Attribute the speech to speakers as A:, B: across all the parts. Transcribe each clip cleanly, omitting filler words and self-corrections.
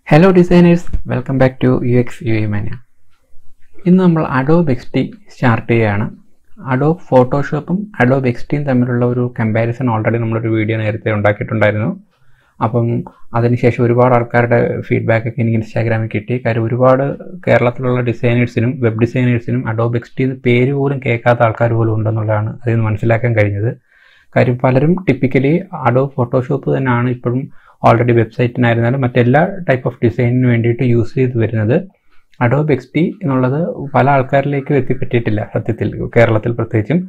A: Hello designers, welcome back to uxuimania. ഇന്ന് നമ്മൾ Adobe XD start ചെയ്യുകയാണ്. Adobe Photoshopും Adobe XDയും തമ്മിലുള്ള ഒരു കമ്പാരിസൺ ഓൾറെഡി നമ്മളൊരു വീഡിയോ നേരത്തെ ഉണ്ടാക്കിയിട്ടുണ്ടായിരുന്നു. അപ്പം അതിനുശേഷം ഒരുപാട് ആൾക്കാരുടെ ഫീഡ്ബാക്ക് ഒക്കെ എനിക്ക് ഇൻസ്റ്റാഗ്രാമിൽ കിട്ടി. കാര്യം ഒരുപാട് കേരളത്തിലുള്ള ഡിസൈനേഴ്സിനും വെബ് ഡിസൈനേഴ്സിനും Adobe XD എന്ന് പേര് പോലും കേൾക്കാത്ത ആൾക്കാർ പോലും ഉണ്ടെന്നുള്ളതാണ് അതിൽ നിന്ന് മനസ്സിലാക്കാൻ കഴിഞ്ഞത്. കാര്യം പലരും ടിപ്പിക്കലി Adobe Photoshop തന്നെയാണ് ഇപ്പോഴും ഓൾറെഡി വെബ്സൈറ്റിനായിരുന്നാലും മറ്റെല്ലാ ടൈപ്പ് ഓഫ് ഡിസൈനിന് വേണ്ടിയിട്ട് യൂസ് ചെയ്ത് വരുന്നത്. Adobe XD എന്നുള്ളത് പല ആൾക്കാരിലേക്കും എത്തിപ്പറ്റിയിട്ടില്ല സത്യത്തിൽ, കേരളത്തിൽ പ്രത്യേകിച്ചും.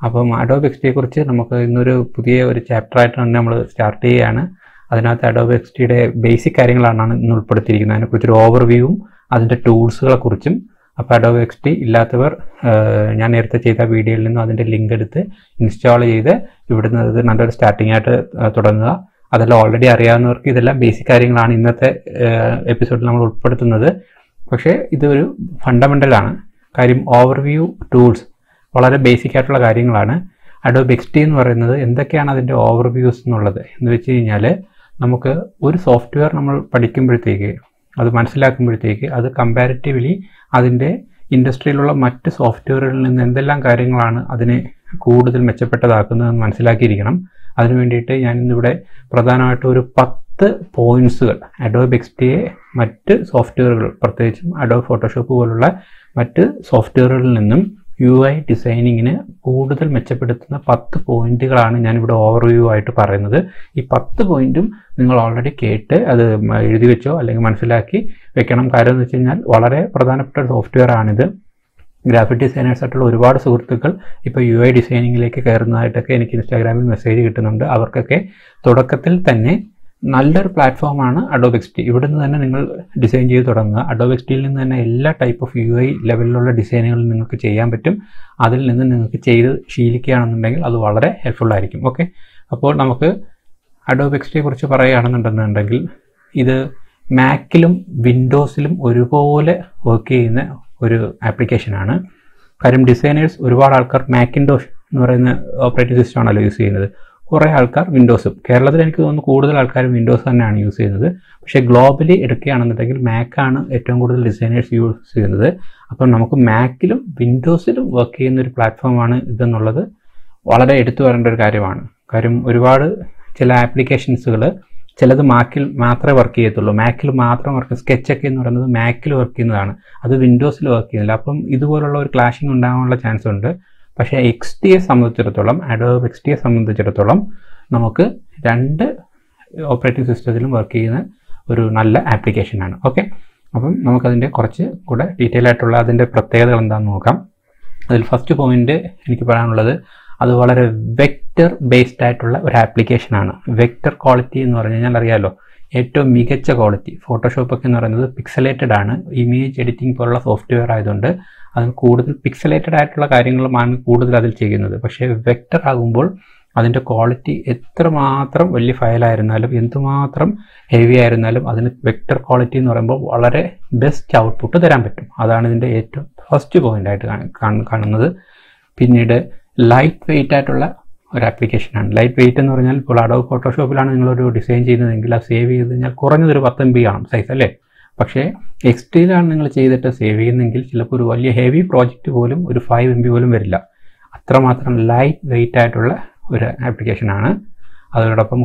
A: അപ്പം Adobe XD കുറിച്ച് നമുക്ക് ഇന്നൊരു പുതിയ ഒരു ചാപ്റ്റർ ആയിട്ട് തന്നെ നമ്മൾ സ്റ്റാർട്ട് ചെയ്യുകയാണ്. അതിനകത്ത് Adobe XDയുടെ ബേസിക് കാര്യങ്ങളാണ് ഇന്ന് ഉൾപ്പെടുത്തിയിരിക്കുന്നത്. അതിനെക്കുറിച്ചൊരു ഓവർവ്യൂവും അതിൻ്റെ ടൂൾസുകളെ കുറിച്ചും. അപ്പോൾ Adobe XD ഇല്ലാത്തവർ ഞാൻ നേരത്തെ ചെയ്ത വീഡിയോയിൽ നിന്നും അതിൻ്റെ ലിങ്ക് എടുത്ത് ഇൻസ്റ്റാൾ ചെയ്ത് ഇവിടുന്ന് അത് നല്ലൊരു സ്റ്റാർട്ടിംഗ് ആയിട്ട് തുടങ്ങുക. അതെല്ലാം ഓൾറെഡി അറിയാവുന്നവർക്ക് ഇതെല്ലാം ബേസിക് കാര്യങ്ങളാണ് ഇന്നത്തെ എപ്പിസോഡിൽ നമ്മൾ ഉൾപ്പെടുത്തുന്നത്. പക്ഷേ ഇതൊരു ഫണ്ടമെൻ്റലാണ്. കാര്യം ഓവർവ്യൂ ടൂൾസ് വളരെ ബേസിക് ആയിട്ടുള്ള കാര്യങ്ങളാണ്. Adobe XD എന്ന് പറയുന്നത് എന്തൊക്കെയാണ് അതിൻ്റെ ഓവർവ്യൂസ് എന്നുള്ളത് എന്ന് വെച്ച് കഴിഞ്ഞാൽ, നമുക്ക് ഒരു സോഫ്റ്റ്വെയർ നമ്മൾ പഠിക്കുമ്പോഴത്തേക്ക് അത് മനസ്സിലാക്കുമ്പോഴത്തേക്ക് അത് കമ്പാരിറ്റീവ്ലി അതിൻ്റെ ഇൻഡസ്ട്രിയിലുള്ള മറ്റ് സോഫ്റ്റ്വെയറുകളിൽ നിന്ന് എന്തെല്ലാം കാര്യങ്ങളാണ് അതിനെ കൂടുതൽ മെച്ചപ്പെട്ടതാക്കുന്നതെന്ന് മനസ്സിലാക്കിയിരിക്കണം. അതിനു വേണ്ടിയിട്ട് ഞാൻ ഇന്നിവിടെ പ്രധാനമായിട്ടും ഒരു 10 പോയിന്റ്സുകൾ Adobe XDയെ മറ്റ് സോഫ്റ്റ്വെയറുകൾ പ്രത്യേകിച്ചും Adobe Photoshop പോലുള്ള മറ്റ് സോഫ്റ്റ്വെയറുകളിൽ നിന്നും UI ഡിസൈനിങ്ങിന് കൂടുതൽ മെച്ചപ്പെടുത്തുന്ന 10 പോയിന്റുകളാണ് ഞാനിവിടെ ഓവർവ്യൂ ആയിട്ട് പറയുന്നത്. ഈ 10 പോയിന്റും നിങ്ങൾ ഓൾറെഡി കേട്ട് അത് എഴുതി വെച്ചോ അല്ലെങ്കിൽ മനസ്സിലാക്കി വെക്കണം. കാര്യം എന്ന് വെച്ച് കഴിഞ്ഞാൽ വളരെ പ്രധാനപ്പെട്ട ഒരു സോഫ്റ്റ്വെയർ ആണിത്. ഗ്രാഫിക് ഡിസൈനേഴ്സ് ആയിട്ടുള്ള ഒരുപാട് സുഹൃത്തുക്കൾ ഇപ്പോൾ UI ഡിസൈനിങ്ങിലേക്ക് കയറുന്നതായിട്ടൊക്കെ എനിക്ക് ഇൻസ്റ്റാഗ്രാമിൽ മെസ്സേജ് കിട്ടുന്നുണ്ട്. അവർക്കൊക്കെ തുടക്കത്തിൽ തന്നെ നല്ലൊരു പ്ലാറ്റ്ഫോമാണ് Adobe XD. ഇവിടുന്ന് തന്നെ നിങ്ങൾ ഡിസൈൻ ചെയ്ത് തുടങ്ങുക. Adobe XDയിൽ നിന്ന് തന്നെ എല്ലാ ടൈപ്പ് ഓഫ് UI ലെവലിലുള്ള ഡിസൈനുകൾ നിങ്ങൾക്ക് ചെയ്യാൻ പറ്റും. അതിൽ നിന്ന് നിങ്ങൾക്ക് ചെയ്ത് ശീലിക്കുകയാണെന്നുണ്ടെങ്കിൽ അത് വളരെ ഹെൽപ്ഫുൾ ആയിരിക്കും. ഓക്കെ, അപ്പോൾ നമുക്ക് Adobe XDയെ കുറിച്ച് പറയുകയാണെന്നുണ്ടെന്നുണ്ടെങ്കിൽ ഇത് മാക്കിലും വിൻഡോസിലും ഒരുപോലെ വർക്ക് ചെയ്യുന്ന ഒരു ആപ്ലിക്കേഷനാണ്. കാര്യം ഡിസൈനേഴ്സ് ഒരുപാട് ആൾക്കാർ മാക്കിൻടോഷ് എന്ന് പറയുന്ന ഓപ്പറേറ്റിംഗ് സിസ്റ്റം ആണല്ലോ യൂസ് ചെയ്യുന്നത്. കുറേ ആൾക്കാർ വിൻഡോസും. കേരളത്തിൽ എനിക്ക് തോന്നുന്നു കൂടുതൽ ആൾക്കാരും വിൻഡോസ് തന്നെയാണ് യൂസ് ചെയ്യുന്നത്. പക്ഷേ ഗ്ലോബലി എടുക്കുകയാണെന്നുണ്ടെങ്കിൽ മാക്കാണ് ഏറ്റവും കൂടുതൽ ഡിസൈനേഴ്സ് യൂസ് ചെയ്യുന്നത്. അപ്പം നമുക്ക് മാക്കിലും വിൻഡോസിലും വർക്ക് ചെയ്യുന്ന ഒരു പ്ലാറ്റ്ഫോമാണ് ഇതെന്നുള്ളത് വളരെ എടുത്തു പറയേണ്ട ഒരു കാര്യമാണ്. കാര്യം ഒരുപാട് ചില ആപ്ലിക്കേഷൻസുകൾ ചിലത് മാക്കിൽ മാത്രമേ വർക്ക് ചെയ്യത്തുള്ളൂ, മാക്കിൽ മാത്രം വർക്ക്. സ്കെച്ചൊക്കെ എന്ന് പറയുന്നത് മാക്കിൽ വർക്ക് ചെയ്യുന്നതാണ്, അത് വിൻഡോസിൽ വർക്ക് ചെയ്യുന്നില്ല. അപ്പം ഇതുപോലുള്ള ഒരു ക്ലാഷിംഗ് ഉണ്ടാകാനുള്ള ചാൻസ് ഉണ്ട്. പക്ഷേ XDയെ സംബന്ധിച്ചിടത്തോളം, Adobe XDയെ സംബന്ധിച്ചിടത്തോളം നമുക്ക് 2 ഓപ്പറേറ്റിംഗ് സിസ്റ്റത്തിലും വർക്ക് ചെയ്യുന്ന ഒരു നല്ല ആപ്ലിക്കേഷനാണ്. ഓക്കെ, അപ്പം നമുക്കതിൻ്റെ കുറച്ച് കൂടെ ഡീറ്റെയിൽ ആയിട്ടുള്ള അതിൻ്റെ പ്രത്യേകതകൾ എന്താണെന്ന് നോക്കാം. അതിൽ ഫസ്റ്റ് പോയിന്റ് എനിക്ക് പറയാനുള്ളത്, അത് വളരെ വെക്റ്റർ ബേസ്ഡ് ആയിട്ടുള്ള ഒരു ആപ്ലിക്കേഷനാണ്. വെക്റ്റർ ക്വാളിറ്റി എന്ന് പറഞ്ഞു കഴിഞ്ഞാൽ അറിയാമല്ലോ, ഏറ്റവും മികച്ച ക്വാളിറ്റി. ഫോട്ടോഷോപ്പൊക്കെ എന്ന് പറയുന്നത് പിക്സലേറ്റഡ് ആണ്. ഇമേജ് എഡിറ്റിംഗ് പോലുള്ള സോഫ്റ്റ്വെയർ ആയതുകൊണ്ട് അതിന് കൂടുതൽ പിക്സലേറ്റഡ് ആയിട്ടുള്ള കാര്യങ്ങളുമാണ് കൂടുതൽ അതിൽ ചെയ്യുന്നത്. പക്ഷേ വെക്റ്റർ ആകുമ്പോൾ അതിൻ്റെ ക്വാളിറ്റി എത്രമാത്രം വലിയ ഫയലായിരുന്നാലും എന്തുമാത്രം ഹെവി ആയിരുന്നാലും അതിന് വെക്റ്റർ ക്വാളിറ്റി എന്ന് പറയുമ്പോൾ വളരെ ബെസ്റ്റ് ഔട്ട്പുട്ട് തരാൻ പറ്റും. അതാണ് ഇതിൻ്റെ ഏറ്റവും ഫസ്റ്റ് പോയിന്റ് ആയിട്ട് കാണുന്നത്. പിന്നീട് ലൈറ്റ് വെയിറ്റ് ആയിട്ടുള്ള ഒരു ആപ്ലിക്കേഷനാണ്. ലൈറ്റ് വെയിറ്റ് എന്ന് പറഞ്ഞാൽ ഇപ്പോൾ Adobe ഫോട്ടോഷോപ്പിലാണ് നിങ്ങളൊരു ഡിസൈൻ ചെയ്യുന്നതെങ്കിൽ അത് സേവ് ചെയ്ത് കഴിഞ്ഞാൽ കുറഞ്ഞതൊരു 10 MB കാണും സൈസ് അല്ലേ. പക്ഷേ XDയിലാണ് നിങ്ങൾ ചെയ്തിട്ട് സേവ് ചെയ്യുന്നതെങ്കിൽ ചിലപ്പോൾ ഒരു വലിയ ഹെവി പ്രോജക്റ്റ് പോലും ഒരു 5 MB പോലും വരില്ല. അത്രമാത്രം ലൈറ്റ് വെയിറ്റ് ആയിട്ടുള്ള ഒരു ആപ്ലിക്കേഷനാണ്. അതോടൊപ്പം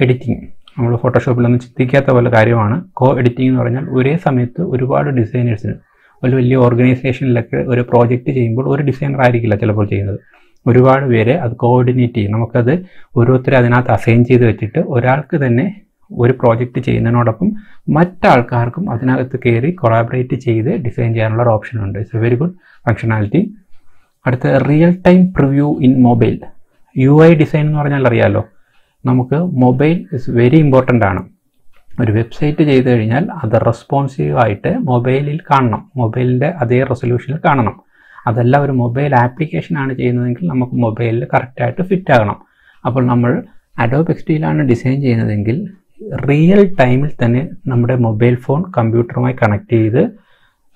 A: എഡിറ്റിംഗ്, നമ്മൾ ഫോട്ടോഷോപ്പിലൊന്നും ചിന്തിക്കാത്ത പോലെ കാര്യമാണ്. എഡിറ്റിംഗ് എന്ന് പറഞ്ഞാൽ ഒരേ സമയത്ത് ഒരുപാട് ഡിസൈനേഴ്സിന് ഒരു വലിയ ഓർഗനൈസേഷനിലൊക്കെ ഒരു പ്രോജക്റ്റ് ചെയ്യുമ്പോൾ ഒരു ഡിസൈനർ ആയിരിക്കില്ല ചിലപ്പോൾ ചെയ്യുന്നത്. ഒരുപാട് പേരെ അത് കോർഡിനേറ്റ് ചെയ്യും. നമുക്കത് ഓരോരുത്തരെ അതിനകത്ത് അസൈൻ ചെയ്ത് വെച്ചിട്ട് ഒരാൾക്ക് തന്നെ ഒരു പ്രോജക്റ്റ് ചെയ്യുന്നതിനോടൊപ്പം മറ്റാൾക്കാർക്കും അതിനകത്ത് കയറി കൊളാബറേറ്റ് ചെയ്ത് ഡിസൈൻ ചെയ്യാനുള്ള ഒരു ഓപ്ഷൻ ഉണ്ട്. It's a very good functionality. അടുത്ത real time preview in mobile. UI design എന്ന് പറഞ്ഞാൽ അറിയാമല്ലോ, നമുക്ക് മൊബൈൽ ഇസ് വെരി ഇമ്പോർട്ടൻ്റ് ആണ്. ഒരു വെബ്സൈറ്റ് ചെയ്ത് കഴിഞ്ഞാൽ അത് റെസ്പോൺസീവായിട്ട് മൊബൈലിൽ കാണണം, മൊബൈലിൻ്റെ അതേ റെസൊല്യൂഷനിൽ കാണണം. അതല്ല ഒരു മൊബൈൽ ആപ്ലിക്കേഷനാണ് ചെയ്യുന്നതെങ്കിൽ നമുക്ക് മൊബൈലിൽ കറക്റ്റായിട്ട് ഫിറ്റ് ആകണം. അപ്പോൾ നമ്മൾ Adobe XDയിലാണ് ഡിസൈൻ ചെയ്യുന്നതെങ്കിൽ റിയൽ ടൈമിൽ തന്നെ നമ്മുടെ മൊബൈൽ ഫോൺ കമ്പ്യൂട്ടറുമായി കണക്ട് ചെയ്ത്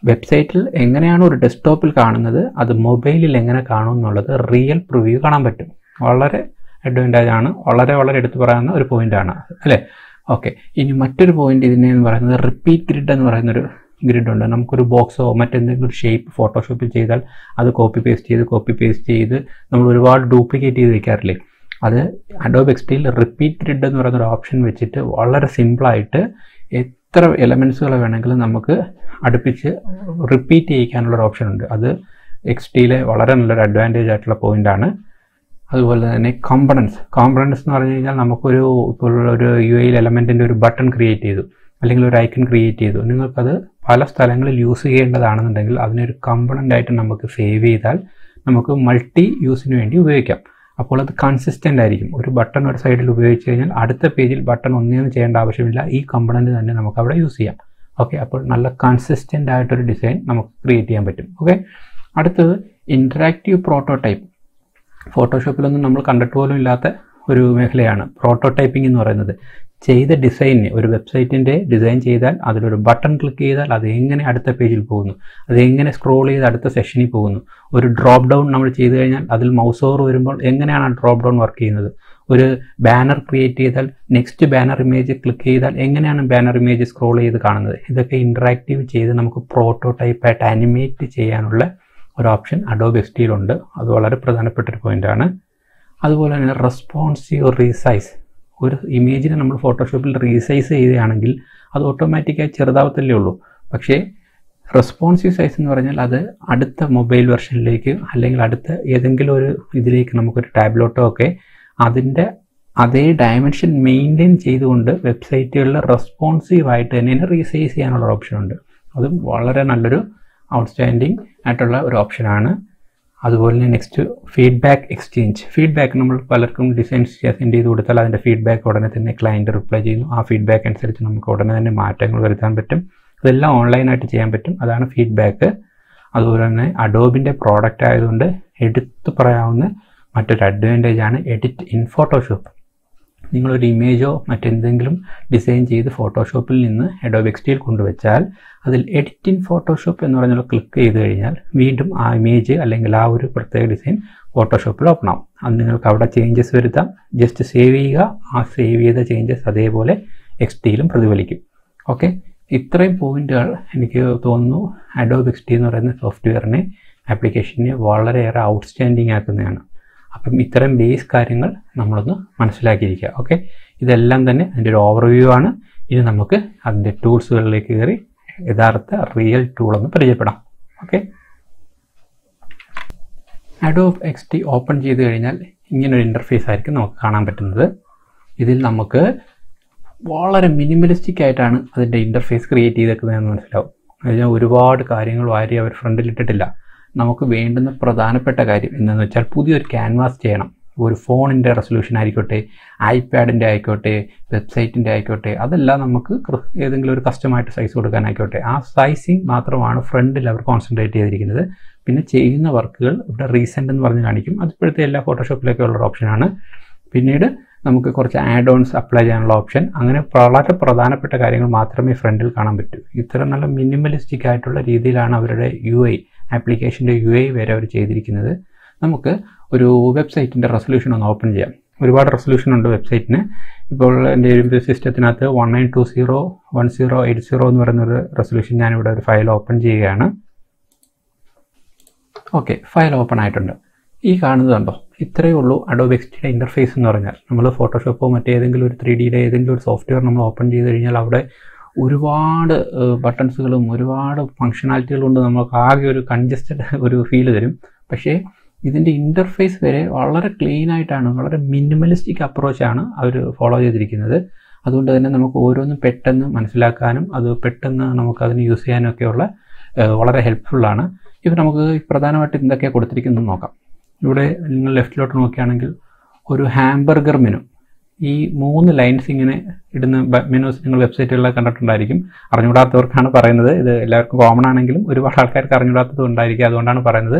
A: വെബ്സൈറ്റിൽ എങ്ങനെയാണ് ഒരു ഡെസ്ക്ടോപ്പിൽ കാണുന്നത് അത് മൊബൈലിൽ എങ്ങനെ കാണും എന്നുള്ളത് റിയൽ പ്രിവ്യൂ കാണാൻ പറ്റും. വളരെ അഡ്വാൻറ്റേജ് ആണ്, വളരെ എടുത്തു പറയാവുന്ന ഒരു പോയിൻ്റാണ് അല്ലേ. ഓക്കെ, ഇനി മറ്റൊരു പോയിന്റ് ഇതിനെന്ന് പറയുന്നത് റിപ്പീറ്റ് ഗ്രിഡ് എന്ന് പറയുന്നൊരു ഗ്രിഡ് ഉണ്ട്. നമുക്കൊരു ബോക്സോ മറ്റെന്തെങ്കിലും ഒരു ഷേപ്പ് ഫോട്ടോഷോപ്പിൽ ചെയ്താൽ അത് കോപ്പി പേസ്റ്റ് ചെയ്ത് നമ്മൾ ഒരുപാട് ഡ്യൂപ്ലിക്കേറ്റ് ചെയ്ത് വെക്കാറില്ലേ, അത് അഡോബ് എക്സ്ഡിയിൽ റിപ്പീറ്റ് ഗ്രിഡ് എന്ന് പറയുന്നൊരു ഓപ്ഷൻ വെച്ചിട്ട് വളരെ സിമ്പിളായിട്ട് എത്ര എലമെൻസുകൾ വേണമെങ്കിലും നമുക്ക് അടുപ്പിച്ച് റിപ്പീറ്റ് ചെയ്യിക്കാനുള്ളൊരു ഓപ്ഷൻ ഉണ്ട്. അത് എക്സ്ഡിയിലെ വളരെ നല്ലൊരു അഡ്വാൻറ്റേജ് ആയിട്ടുള്ള പോയിൻ്റാണ്. അതുപോലെ തന്നെ കോമ്പണൻസ് എന്ന് പറഞ്ഞു കഴിഞ്ഞാൽ നമുക്കൊരു ഇപ്പോൾ ഒരു UI എലമെൻറ്റിൻ്റെ ഒരു ബട്ടൺ ക്രിയേറ്റ് ചെയ്തു അല്ലെങ്കിൽ ഒരു ഐക്കൺ ക്രിയേറ്റ് ചെയ്തു, നിങ്ങൾക്കത് പല സ്ഥലങ്ങളിൽ യൂസ് ചെയ്യേണ്ടതാണെന്നുണ്ടെങ്കിൽ അതിനൊരു കമ്പണൻ്റ് ആയിട്ട് നമുക്ക് സേവ് ചെയ്താൽ നമുക്ക് മൾട്ടി യൂസിന് വേണ്ടി ഉപയോഗിക്കാം. അപ്പോൾ അത് കൺസിസ്റ്റൻ്റ് ആയിരിക്കും. ഒരു ബട്ടൺ ഒരു സൈഡിൽ ഉപയോഗിച്ച് കഴിഞ്ഞാൽ അടുത്ത പേജിൽ ബട്ടൺ ഒന്നും ചെയ്യേണ്ട ആവശ്യമില്ല, ഈ കമ്പണൻ്റ് തന്നെ നമുക്ക് അവിടെ യൂസ് ചെയ്യാം. ഓക്കെ, അപ്പോൾ നല്ല കൺസിസ്റ്റൻ്റ് ആയിട്ടൊരു ഡിസൈൻ നമുക്ക് ക്രിയേറ്റ് ചെയ്യാൻ പറ്റും. ഓക്കെ, അടുത്തത് ഇൻറ്ററാക്റ്റീവ് പ്രോട്ടോടൈപ്പ്. ഫോട്ടോഷോപ്പിലൊന്നും നമ്മൾ കണ്ടിട്ട് പോലും ഇല്ലാത്ത ഒരു മേഖലയാണ് പ്രോട്ടോടൈപ്പിംഗ് എന്ന് പറയുന്നത്. ചെയ്ത ഡിസൈനിന് ഒരു വെബ്സൈറ്റിൻ്റെ ഡിസൈൻ ചെയ്താൽ അതിലൊരു ബട്ടൺ ക്ലിക്ക് ചെയ്താൽ അത് എങ്ങനെ അടുത്ത പേജിൽ പോകുന്നു, അത് എങ്ങനെ സ്ക്രോൾ ചെയ്ത് അടുത്ത സെഷനിൽ പോകുന്നു, ഒരു ഡ്രോപ്പ് ഡൗൺ നമ്മൾ ചെയ്ത് കഴിഞ്ഞാൽ അതിൽ മൗസ് ഓവർ വരുമ്പോൾ എങ്ങനെയാണ് ആ ഡ്രോപ്പ് ഡൗൺ വർക്ക് ചെയ്യുന്നത്, ഒരു ബാനർ ക്രിയേറ്റ് ചെയ്താൽ നെക്സ്റ്റ് ബാനർ ഇമേജ് ക്ലിക്ക് ചെയ്താൽ എങ്ങനെയാണ് ബാനർ ഇമേജ് സ്ക്രോൾ ചെയ്ത് കാണുന്നത്, ഇതൊക്കെ ഇൻറ്ററാക്റ്റീവ് ചെയ്ത് നമുക്ക് പ്രോട്ടോടൈപ്പായിട്ട് ആനിമേറ്റ് ചെയ്യാനുള്ള ഒരു ഓപ്ഷൻ അഡോബ് എക്സ്ഡിയിലുണ്ട്. അത് വളരെ പ്രധാനപ്പെട്ടൊരു പോയിൻ്റാണ്. അതുപോലെ തന്നെ റെസ്പോൺസീവ് റീസൈസ്. ഒരു ഇമേജിനെ നമ്മൾ ഫോട്ടോഷോപ്പിൽ റീസൈസ് ചെയ്യുകയാണെങ്കിൽ അത് ഓട്ടോമാറ്റിക്കായി ചെറുതാവത്തല്ലേ ഉള്ളൂ. പക്ഷേ റെസ്പോൺസീവ് സൈസ് എന്ന് പറഞ്ഞാൽ അത് അടുത്ത മൊബൈൽ വെർഷനിലേക്ക് അല്ലെങ്കിൽ അടുത്ത ഏതെങ്കിലും ഒരു ഇതിലേക്ക് നമുക്കൊരു ടാബ്ലോട്ടോ ഒക്കെ അതിൻ്റെ അതേ ഡയമെൻഷൻ മെയിൻറ്റെയിൻ ചെയ്തുകൊണ്ട് വെബ്സൈറ്റുകളിൽ റെസ്പോൺസീവായിട്ട് തന്നെ റീസൈസ് ചെയ്യാനുള്ള ഓപ്ഷനുണ്ട്. അതും വളരെ നല്ലൊരു ഔട്ട്സ്റ്റാൻഡിങ് ആയിട്ടുള്ള ഒരു ഓപ്ഷനാണ്. അതുപോലെ തന്നെ നെക്സ്റ്റ് ഫീഡ്ബാക്ക് എക്സ്ചേഞ്ച്. ഫീഡ്ബാക്ക് നമ്മൾ പലർക്കും ഡിസൈൻസ് സെൻഡ് ചെയ്ത് കൊടുത്താൽ അതിൻ്റെ ഫീഡ്ബാക്ക് ഉടനെ തന്നെ ക്ലയൻറ്റ് റിപ്ലൈ ചെയ്യുന്നു. ആ ഫീഡ്ബാക്ക് അനുസരിച്ച് നമുക്ക് ഉടനെ തന്നെ മാറ്റങ്ങൾ വരുത്താൻ പറ്റും. ഇതെല്ലാം ഓൺലൈനായിട്ട് ചെയ്യാൻ പറ്റും. അതാണ് ഫീഡ്ബാക്ക്. അതുപോലെ തന്നെ അഡോബിൻ്റെ പ്രോഡക്റ്റ് ആയതുകൊണ്ട് എടുത്തു പറയാവുന്ന മറ്റൊരു അഡ്വാൻറ്റേജാണ് എഡിറ്റ് ഇൻ ഫോട്ടോഷോപ്പ്. നിങ്ങളൊരു ഇമേജോ മറ്റെന്തെങ്കിലും ഡിസൈൻ ചെയ്ത് ഫോട്ടോഷോപ്പിൽ നിന്ന് അഡോബ് എക്സ്ഡിയിൽ കൊണ്ടുവച്ചാൽ അതിൽ എഡിറ്റ് ഇൻ ഫോട്ടോഷോപ്പ് എന്ന് പറഞ്ഞാൽ ക്ലിക്ക് ചെയ്ത് കഴിഞ്ഞാൽ വീണ്ടും ആ ഇമേജ് അല്ലെങ്കിൽ ആ ഒരു പ്രത്യേക ഡിസൈൻ ഫോട്ടോഷോപ്പിൽ ഓപ്പൺ ആവും. അത് നിങ്ങൾക്ക് അവിടെ ചേഞ്ചസ് വരുത്താം. ജസ്റ്റ് സേവ് ചെയ്യുക, ആ സേവ് ചെയ്ത ചേഞ്ചസ് അതേപോലെ എക്സ്ഡിയിലും പ്രതിഫലിക്കും. ഓക്കെ, ഇത്രയും പോയിന്റുകൾ എനിക്ക് തോന്നുന്നു അഡോബ് XD എന്ന് പറയുന്ന സോഫ്റ്റ്വെയറിനെ ആപ്ലിക്കേഷനെ വളരെയേറെ ഔട്ട്സ്റ്റാൻഡിങ് ആക്കുന്നതാണ്. അപ്പം ഇത്തരം ബേസ് കാര്യങ്ങൾ നമ്മളൊന്ന് മനസ്സിലാക്കിയിരിക്കുക. ഓക്കെ, ഇതെല്ലാം തന്നെ അതിൻ്റെ ഒരു ഓവർവ്യൂ ആണ്. ഇനി നമുക്ക് അതിൻ്റെ ടൂൾസുകളിലേക്ക് കയറി യഥാർത്ഥ റിയൽ ടൂളൊന്ന് പരിചയപ്പെടാം. ഓക്കെ, അഡോബ് XD ഓപ്പൺ ചെയ്ത് കഴിഞ്ഞാൽ ഇങ്ങനൊരു ഇൻ്റർഫേസ് ആയിരിക്കും നമുക്ക് കാണാൻ പറ്റുന്നത്. ഇതിൽ നമുക്ക് വളരെ മിനിമലിസ്റ്റിക് ആയിട്ടാണ് അതിൻ്റെ ഇൻ്റർഫേസ് ക്രിയേറ്റ് ചെയ്തേക്കുന്നതെന്ന് മനസ്സിലാവും. അതിന് ഒരുപാട് കാര്യങ്ങൾ വാരി അവർ ഫ്രണ്ടിലിട്ടിട്ടില്ല. നമുക്ക് വേണ്ടുന്ന പ്രധാനപ്പെട്ട കാര്യം എന്താണെന്ന് വെച്ചാൽ പുതിയൊരു ക്യാൻവാസ് ചെയ്യണം. ഒരു ഫോണിൻ്റെ റെസൊല്യൂഷൻ ആയിക്കോട്ടെ, ഐപാഡിൻ്റെ ആയിക്കോട്ടെ, വെബ്സൈറ്റിൻ്റെ ആയിക്കോട്ടെ, അതെല്ലാം നമുക്ക് ഏതെങ്കിലും ഒരു കസ്റ്റമായിട്ട് സൈസ് കൊടുക്കാനായിക്കോട്ടെ, ആ സൈസിങ് മാത്രമാണ് ഫ്രണ്ടിൽ അവർ കോൺസെൻട്രേറ്റ് ചെയ്തിരിക്കുന്നത്. പിന്നെ ചെയ്യുന്ന വർക്കുകൾ ഇവിടെ റീസെൻ്റ് എന്ന് പറഞ്ഞ് കാണിക്കും. അത് ഇപ്പോഴത്തെ എല്ലാ ഫോട്ടോഷോപ്പിലൊക്കെ ഉള്ള ഓപ്ഷനാണ്. പിന്നീട് നമുക്ക് കുറച്ച് ആഡ് ഓൺസ് അപ്ലൈ ചെയ്യാനുള്ള ഓപ്ഷൻ, അങ്ങനെ വളരെ പ്രധാനപ്പെട്ട കാര്യങ്ങൾ മാത്രമേ ഫ്രണ്ടിൽ കാണാൻ പറ്റൂ. ഇത്തരം നല്ല മിനിമലിസ്റ്റിക് ആയിട്ടുള്ള രീതിയിലാണ് അവരുടെ UI ആപ്ലിക്കേഷൻ്റെ UI വരെ അവർ ചെയ്തിരിക്കുന്നത്. നമുക്ക് ഒരു വെബ്സൈറ്റിൻ്റെ റെസൊല്യൂഷൻ ഒന്ന് ഓപ്പൺ ചെയ്യാം. ഒരുപാട് റെസൊല്യൂഷൻ ഉണ്ട് വെബ്സൈറ്റിന്. ഇപ്പോൾ എൻ്റെ ഒരു സിസ്റ്റത്തിനകത്ത് 19201080 എന്ന് പറയുന്നൊരു റെസൊല്യൂഷൻ ഞാനിവിടെ ഒരു ഫയൽ ഓപ്പൺ ചെയ്യുകയാണ്. ഓക്കെ, ഫയൽ ഓപ്പൺ ആയിട്ടുണ്ട്. ഈ കാണുന്നതുണ്ടോ, ഇത്രയേ ഉള്ളൂ അഡോബ് XDയുടെ ഇൻ്റർഫേസ് എന്ന് പറഞ്ഞാൽ. നമ്മൾ ഫോട്ടോഷോപ്പോ മറ്റേതെങ്കിലും ഒരു 3Dയുടെ ഏതെങ്കിലും ഒരു സോഫ്റ്റ്വെയർ നമ്മൾ ഓപ്പൺ ചെയ്ത് കഴിഞ്ഞാൽ അവിടെ ഒരുപാട് ബട്ടൺസുകളും ഒരുപാട് ഫങ്ഷനാലിറ്റികളും കൊണ്ട് നമുക്ക് ആകെ ഒരു കൺജസ്റ്റഡ് ഒരു ഫീല് തരും. പക്ഷേ ഇതിൻ്റെ ഇൻ്റർഫേസ് വരെ വളരെ ക്ലീൻ ആയിട്ടാണ്, വളരെ മിനിമലിസ്റ്റിക് അപ്രോച്ചാണ് അവർ ഫോളോ ചെയ്തിരിക്കുന്നത്. അതുകൊണ്ട് തന്നെ നമുക്ക് ഓരോന്നും പെട്ടെന്ന് മനസ്സിലാക്കാനും അത് പെട്ടെന്ന് നമുക്കതിന് യൂസ് ചെയ്യാനൊക്കെയുള്ള വളരെ ഹെൽപ്ഫുള്ളാണ്. ഇപ്പം നമുക്ക് പ്രധാനമായിട്ട് എന്തൊക്കെയാണ് കൊടുത്തിരിക്കുന്നത് നോക്കാം. ഇവിടെ നിങ്ങൾ ലെഫ്റ്റിലോട്ട് നോക്കുകയാണെങ്കിൽ ഒരു ഹാംബർഗർ മെനു, ഈ 3 ലൈൻസ് ഇങ്ങനെ ഇടുന്ന മെനൂസ് നിങ്ങൾ വെബ്സൈറ്റുകളിലൊക്കെ കണ്ടിട്ടുണ്ടായിരിക്കും. അറിഞ്ഞുകൂടാത്തവർക്കാണ് പറയുന്നത്. ഇത് എല്ലാവർക്കും കോമൺ ആണെങ്കിലും ഒരുപാട് ആൾക്കാർക്ക് അറിഞ്ഞുകൂടാത്തത് ഉണ്ടായിരിക്കും. അതുകൊണ്ടാണ് പറയുന്നത്.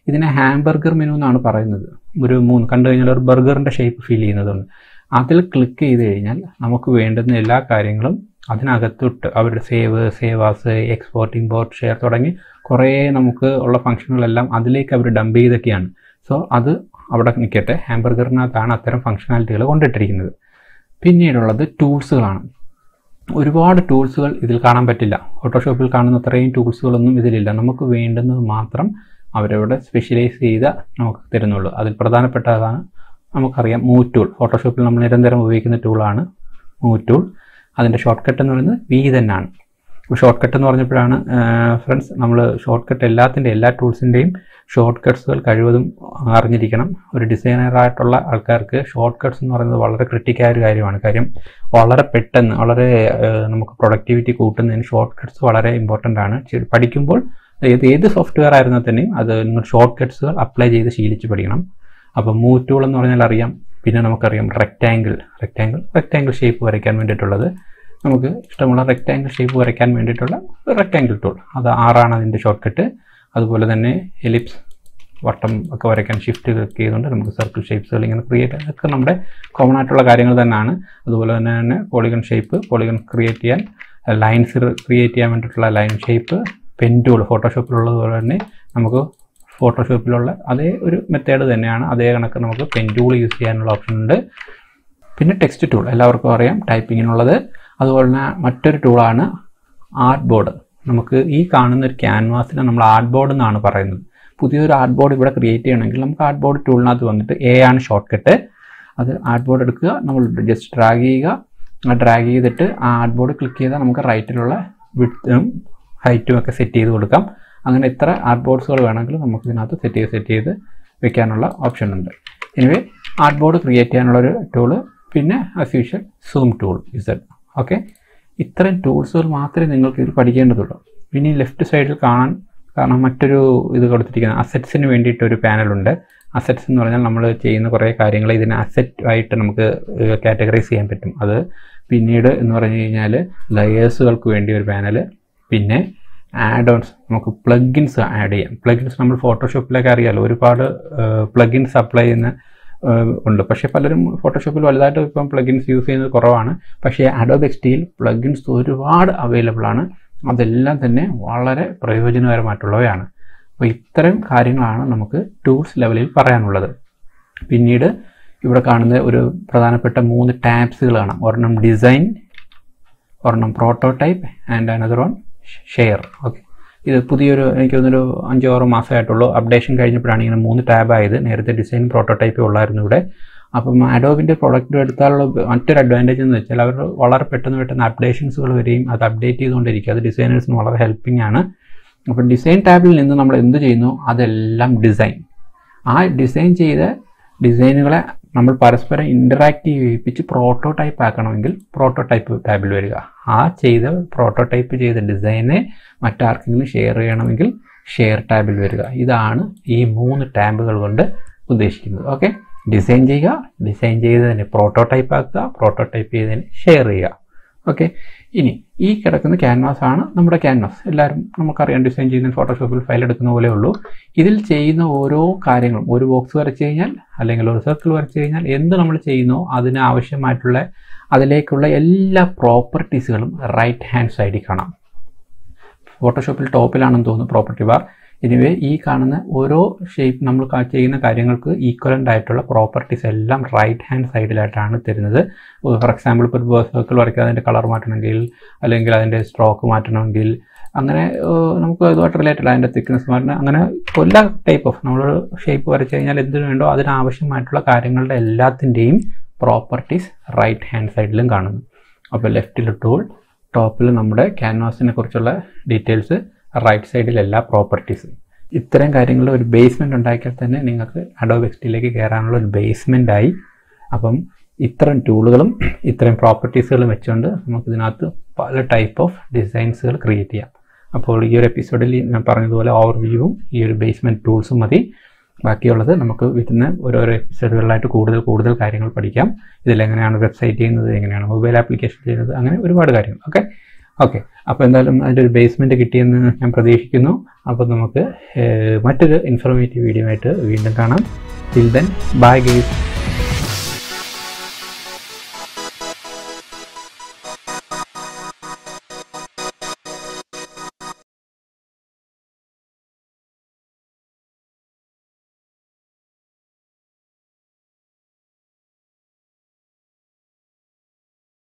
A: ഇതിനെ ഹാംബർഗർ മെനു എന്നാണ് പറയുന്നത്. ഒരു 3 കണ്ടു കഴിഞ്ഞാൽ ഒരു ബർഗറിൻ്റെ ഷേപ്പ് ഫീൽ ചെയ്യുന്നതുകൊണ്ട് അതിൽ ക്ലിക്ക് ചെയ്ത് കഴിഞ്ഞാൽ നമുക്ക് വേണ്ടുന്ന എല്ലാ കാര്യങ്ങളും അതിനകത്തോട്ട് അവരുടെ save as, export, import, share തുടങ്ങി കുറേ നമുക്ക് ഉള്ള ഫംഗ്ഷനുകളെല്ലാം അതിലേക്ക് അവർ ഡംപ് ചെയ്തൊക്കെയാണ്. സോ അത് അവിടെ നിൽക്കട്ടെ. ഹാംബർഗറിനകത്താണ് അത്തരം ഫംഗ്ഷനാലിറ്റികൾ കൊണ്ടിട്ടിരിക്കുന്നത്. പിന്നീടുള്ളത് ടൂൾസുകളാണ്. ഒരുപാട് ടൂൾസുകൾ ഇതിൽ കാണാൻ പറ്റില്ല. ഫോട്ടോഷോപ്പിൽ കാണുന്ന അത്രയും ടൂൾസുകളൊന്നും ഇതിലില്ല. നമുക്ക് വേണ്ടുന്നത് മാത്രം അവരവിടെ സ്പെഷ്യലൈസ് ചെയ്ത നമുക്ക് തരുന്നുള്ളൂ. അതിൽ പ്രധാനപ്പെട്ടതാണ് നമുക്കറിയാം മൂവ് ടൂൾ. ഫോട്ടോഷോപ്പിൽ നമ്മൾ നിരന്തരം ഉപയോഗിക്കുന്ന ടൂളാണ് മൂവ് ടൂൾ. അതിൻ്റെ ഷോർട്ട് കട്ട് എന്ന് പറയുന്നത് വി തന്നെയാണ്. ഷോർട്ട് കട്ട് എന്ന് പറഞ്ഞപ്പോഴാണ് ഫ്രണ്ട്സ്, നമ്മൾ ഷോർട്ട് കട്ട് എല്ലാ ടൂൾസിൻ്റെയും ഷോർട്ട് കട്ട്സുകൾ കഴിവതും അറിഞ്ഞിരിക്കണം. ഒരു ഡിസൈനറായിട്ടുള്ള ആൾക്കാർക്ക് ഷോർട്ട് കട്ട്സ് എന്ന് പറയുന്നത് വളരെ ക്രിട്ടിക്കായ ഒരു കാര്യമാണ്. കാര്യം വളരെ പെട്ടെന്ന് നമുക്ക് പ്രൊഡക്ടിവിറ്റി കൂട്ടുന്നതിന് ഷോർട്ട് കട്ട്സ് വളരെ ഇമ്പോർട്ടൻ്റ് ആണ്. പഠിക്കുമ്പോൾ ഏത് സോഫ്റ്റ്വെയർ ആയിരുന്നാൽ തന്നെയും അത് നിങ്ങൾ ഷോർട്ട് കട്ട്സുകൾ അപ്ലൈ ചെയ്ത് ശീലിച്ച് പഠിക്കണം. അപ്പോൾ മൂവ് ടൂൾ എന്ന് പറഞ്ഞാൽ അറിയാം. പിന്നെ നമുക്കറിയാം റെക്റ്റാങ്കിൾ ഷേപ്പ് വരയ്ക്കാൻ വേണ്ടിയിട്ടുള്ളത്. നമുക്ക് ഇഷ്ടമുള്ള റെക്റ്റാങ്കിൾ ഷേപ്പ് വരയ്ക്കാൻ വേണ്ടിയിട്ടുള്ള റെക്റ്റാങ്കിൾ ടൂൾ, അത് 6 അതിൻ്റെ ഷോർട്ട് കട്ട്. അതുപോലെ തന്നെ എലിപ്സ്, വട്ടം ഒക്കെ വരയ്ക്കാൻ ഷിഫ്റ്റ് ക്ലിക്ക് ചെയ്തുകൊണ്ട് നമുക്ക് സർക്കിൾ ഷേപ്സുകൾ ഇങ്ങനെ ക്രിയേറ്റ് ചെയ്യാൻ, അതൊക്കെ നമ്മുടെ കോമൺ ആയിട്ടുള്ള കാര്യങ്ങൾ തന്നെയാണ്. അതുപോലെ തന്നെ പോളിഗൺ ക്രിയേറ്റ് ചെയ്യാൻ, ലൈൻസ് ക്രിയേറ്റ് ചെയ്യാൻ വേണ്ടിയിട്ടുള്ള ലൈൻ ഷേപ്പ്, പെൻ ടൂൾ ഫോട്ടോഷോപ്പിലുള്ളതുപോലെ തന്നെ നമുക്ക് ഫോട്ടോഷോപ്പിലുള്ള അതേ ഒരു മെത്തേഡ് തന്നെയാണ്. അതേ കണക്ക് നമുക്ക് പെൻ ടൂൾ യൂസ് ചെയ്യാനുള്ള ഓപ്ഷൻ ഉണ്ട്. പിന്നെ ടെക്സ്റ്റ് ടൂൾ എല്ലാവർക്കും അറിയാം, ടൈപ്പിങ്ങിനുള്ളത്. അതുപോലെ തന്നെ മറ്റൊരു ടൂളാണ് ആർട്ട് ബോർഡ്. നമുക്ക് ഈ കാണുന്ന ഒരു ക്യാൻവാസിനെ നമ്മൾ ആർട്ട് ബോർഡ് എന്നാണ് പറയുന്നത്. പുതിയൊരു ആർട്ട് ബോർഡ് ഇവിടെ ക്രിയേറ്റ് ചെയ്യണമെങ്കിൽ നമുക്ക് ആർട്ട് ബോർഡ് ടൂളിനകത്ത് വന്നിട്ട് ആണ് ഷോർട്ട് കട്ട്. അത് ആർട്ട് ബോർഡ് എടുക്കുക, നമ്മൾ ജസ്റ്റ് ഡ്രാഗ് ചെയ്യുക. ഡ്രാഗ് ചെയ്തിട്ട് ആ ആർട്ട് ബോർഡ് ക്ലിക്ക് ചെയ്താൽ നമുക്ക് റൈറ്റിലുള്ള വിഡ്ത്തും ഹൈറ്റും ഒക്കെ സെറ്റ് ചെയ്ത് കൊടുക്കാം. അങ്ങനെ എത്ര ആർട്ട് ബോർഡ്സുകൾ വേണമെങ്കിലും നമുക്ക് ഇതിനകത്ത് സെറ്റ് ചെയ്ത് വെക്കാനുള്ള ഓപ്ഷൻ ഉണ്ട്. എനിവേ, ആർട്ട് ബോർഡ് ക്രിയേറ്റ് ചെയ്യാനുള്ളൊരു ടൂള്. പിന്നെ as usual zoom tool Z. Okay, ഇത്രയും ടൂൾസുകൾ മാത്രമേ നിങ്ങൾക്ക് ഇത് പഠിക്കേണ്ടതുള്ളൂ. പിന്നെ ഈ ലെഫ്റ്റ് സൈഡിൽ കാണാൻ മറ്റൊരു ഇത് കൊടുത്തിരിക്കുന്നത് അസറ്റ്സിന് വേണ്ടിയിട്ടൊരു പാനലുണ്ട്. അസറ്റ്സ് എന്ന് പറഞ്ഞാൽ നമ്മൾ ചെയ്യുന്ന കുറേ കാര്യങ്ങൾ ഇതിനെ അസറ്റ് ആയിട്ട് നമുക്ക് കാറ്റഗറൈസ് ചെയ്യാൻ പറ്റും. അത് പിന്നീട് എന്ന് പറഞ്ഞു കഴിഞ്ഞാൽ ലെയേഴ്സുകൾക്ക് വേണ്ടി ഒരു പാനൽ, പിന്നെ ആഡ് ഓൺസ്, നമുക്ക് പ്ലഗിൻസ് ആഡ് ചെയ്യാം. പ്ലഗിൻസ് നമ്മൾ ഫോട്ടോഷോപ്പിലൊക്കെ അറിയാമല്ലോ, ഒരുപാട് പ്ലഗിൻസ് അപ്ലൈ ചെയ്യുന്ന ഉണ്ട്. പക്ഷേ പലരും ഫോട്ടോഷോപ്പിൽ വലുതായിട്ട് ഇപ്പം പ്ലഗിൻസ് യൂസ് ചെയ്യുന്നത് കുറവാണ്. പക്ഷേ അഡോബ് എക്സ്ഡിയിൽ പ്ലഗിൻസ് ഒരുപാട് അവൈലബിൾ ആണ്. അതെല്ലാം തന്നെ വളരെ പ്രയോജനകരമായിട്ടുള്ളവയാണ്. അപ്പോൾ ഇത്തരം കാര്യങ്ങളാണ് നമുക്ക് ടൂൾസ് ലെവലിൽ പറയാനുള്ളത്. പിന്നീട് ഇവിടെ കാണുന്ന ഒരു പ്രധാനപ്പെട്ട 3 ടാബ്സുകളാണ്. ഒരെണ്ണം ഡിസൈൻ, ഒരെണ്ണം prototype and another one share. Okay, ഇത് പുതിയൊരു എനിക്ക് തോന്നുന്നൊരു 5-6 മാസമായിട്ടുള്ളൂ. അപ്ഡേഷൻ കഴിഞ്ഞപ്പോഴാണ് ഇങ്ങനെ 3 ടാബ് ആയത്. നേരത്തെ ഡിസൈൻ പ്രോട്ടോടൈപ്പേ ഉള്ളായിരുന്നു ഇവിടെ. അപ്പം അഡോബിൻ്റെ പ്രോഡക്റ്റ് എടുത്താലുള്ള മറ്റൊരു അഡ്വാൻറ്റേജ് എന്ന് വെച്ചാൽ അവർ വളരെ പെട്ടെന്ന് അപ്ഡേഷൻസുകൾ വരികയും അത് അപ്ഡേറ്റ് ചെയ്തുകൊണ്ടിരിക്കുക. അത് ഡിസൈനേഴ്സിന് വളരെ ഹെൽപ്പിംഗ് ആണ്. അപ്പം ഡിസൈൻ ടാബിൽ നിന്ന് നമ്മൾ എന്ത് ചെയ്യുന്നു അതെല്ലാം ഡിസൈൻ. ആ ഡിസൈൻ ചെയ്ത ഡിസൈനുകളെ നമ്മൾ പരസ്പരം ഇൻ്ററാക്ട് ചെയ്യിപ്പിച്ച് പ്രോട്ടോടൈപ്പ് ആക്കണമെങ്കിൽ പ്രോട്ടോടൈപ്പ് ടാബിൽ വരിക. ആ പ്രോട്ടോടൈപ്പ് ചെയ്ത ഡിസൈനെ മറ്റാർക്കെങ്കിലും ഷെയർ ചെയ്യണമെങ്കിൽ ഷെയർ ടാബിൽ വരിക. ഇതാണ് ഈ 3 ടാബുകൾ കൊണ്ട് ഉദ്ദേശിക്കുന്നത്. ഓക്കെ, ഡിസൈൻ ചെയ്യുക, ഡിസൈൻ ചെയ്തതിനെ പ്രോട്ടോടൈപ്പ് ആക്കുക, പ്രോട്ടോടൈപ്പ് ചെയ്തതിനെ ഷെയർ ചെയ്യുക. ഓക്കെ, ഇനി ഈ കിടക്കുന്ന ക്യാൻവാസ് ആണ് നമ്മുടെ ക്യാൻവാസ്. എല്ലാവരും നമുക്കറിയാം, ഡിസൈൻ ചെയ്യുന്ന ഫോട്ടോഷോപ്പിൽ ഫയൽ എടുക്കുന്ന പോലെ ഉള്ളൂ. ഇതിൽ ചെയ്യുന്ന ഓരോ കാര്യങ്ങളും, ഒരു ബോക്സ് വരച്ച് കഴിഞ്ഞാൽ അല്ലെങ്കിൽ ഒരു സർക്കിൾ വരച്ച് കഴിഞ്ഞാൽ എന്ത് നമ്മൾ ചെയ്യുന്നോ അതിന് ആവശ്യമായിട്ടുള്ള അതിലേക്കുള്ള എല്ലാ പ്രോപ്പർട്ടീസുകളും റൈറ്റ് ഹാൻഡ് സൈഡിൽ കാണാം. ഫോട്ടോഷോപ്പിൽ ടോപ്പിലാണെന്ന് തോന്നുന്നു പ്രോപ്പർട്ടി ബാർ. എനിവേ, ഈ കാണുന്ന ഓരോ ഷേപ്പ് നമ്മൾ ചെയ്യുന്ന കാര്യങ്ങൾക്ക് ഈക്വലൻ്റ് ആയിട്ടുള്ള പ്രോപ്പർട്ടീസ് എല്ലാം റൈറ്റ് ഹാൻഡ് സൈഡിലായിട്ടാണ് തരുന്നത്. ഫോർ എക്സാമ്പിൾ, ഇപ്പോൾ ഒരു സർക്കിൾ വരയ്ക്കുക, അതിൻ്റെ കളർ മാറ്റണമെങ്കിൽ അല്ലെങ്കിൽ അതിൻ്റെ സ്ട്രോക്ക് മാറ്റണമെങ്കിൽ, അങ്ങനെ നമുക്ക് അതുമായിട്ട് റിലേറ്റഡ് അതിൻ്റെ തിക്നെസ് മാറ്റണം, അങ്ങനെ എല്ലാ ടൈപ്പ് ഓഫ് നമ്മളൊരു ഷേപ്പ് വരച്ച് കഴിഞ്ഞാൽ എന്തിനു വേണ്ടോ അതിനാവശ്യമായിട്ടുള്ള കാര്യങ്ങളുടെ എല്ലാത്തിൻ്റെയും പ്രോപ്പർട്ടീസ് റൈറ്റ് ഹാൻഡ് സൈഡിലും കാണുന്നു. അപ്പോൾ ലെഫ്റ്റിൽ ടൂൾ, ടോപ്പിൽ നമ്മുടെ ക്യാൻവാസിനെ കുറിച്ചുള്ള ഡീറ്റെയിൽസ്, റൈറ്റ് സൈഡിൽ എല്ലാ പ്രോപ്പർട്ടീസും. ഇത്തരം കാര്യങ്ങളുടെ ഒരു ബേസ്മെൻറ്റ് ഉണ്ടാക്കിയാൽ തന്നെ നിങ്ങൾക്ക് അഡോബ് എക്സ്ഡിയിലേക്ക് കയറാനുള്ള ഒരു ബേസ്മെൻ്റായി. അപ്പം ഇത്തരം ടൂളുകളും ഇത്തരം പ്രോപ്പർട്ടീസുകളും വെച്ചുകൊണ്ട് നമുക്കിതിനകത്ത് പല ടൈപ്പ് ഓഫ് ഡിസൈൻസുകൾ ക്രിയേറ്റ് ചെയ്യാം. അപ്പോൾ ഈ ഒരു എപ്പിസോഡിൽ ഞാൻ പറഞ്ഞതുപോലെ ഓവർവ്യൂവും ഈ ഒരു ബേസ്മെൻറ്റ് ടൂൾസും മതി. ബാക്കിയുള്ളത് നമുക്ക് വരുന്ന ഓരോരോ എപ്പിസോഡുകളിലായിട്ട് കൂടുതൽ കാര്യങ്ങൾ പഠിക്കാം. ഇതിലെങ്ങനെയാണ് വെബ്സൈറ്റ് ചെയ്യുന്നത്, എങ്ങനെയാണ് മൊബൈൽ ആപ്ലിക്കേഷൻ ചെയ്യുന്നത്, അങ്ങനെ ഒരുപാട് കാര്യങ്ങൾ. ഓക്കെ, അപ്പോൾ എന്തായാലും അതിൻ്റെ ഒരു ബേസ്മെൻറ്റ് കിട്ടിയെന്ന് ഞാൻ പ്രതീക്ഷിക്കുന്നു. അപ്പോൾ നമുക്ക് മറ്റൊരു ഇൻഫോർമേറ്റീവ് വീഡിയോ ആയിട്ട് വീണ്ടും കാണാം. Till then, bye guys.